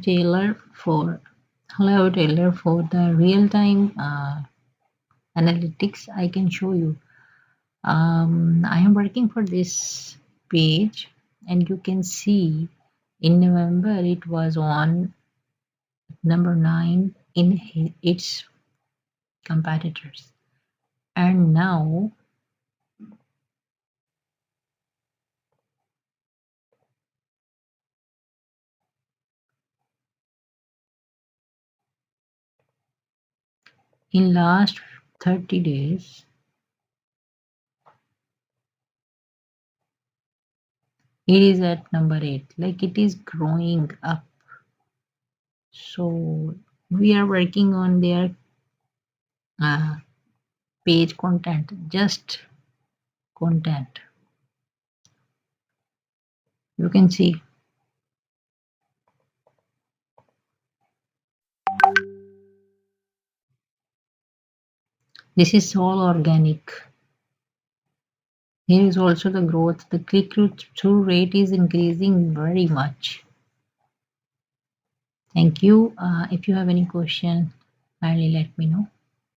Taylor for Hello Taylor, for the real-time analytics I can show you. I am working for this page, and you can see in November it was on number 9 in its competitors, and now in last 30 days it is at number 8, like it is growing up. So we are working on their uh, page content, just content. You can see this is all organic. Here is also the growth. The click-through rate is increasing very much. Thank you. If you have any question, kindly let me know.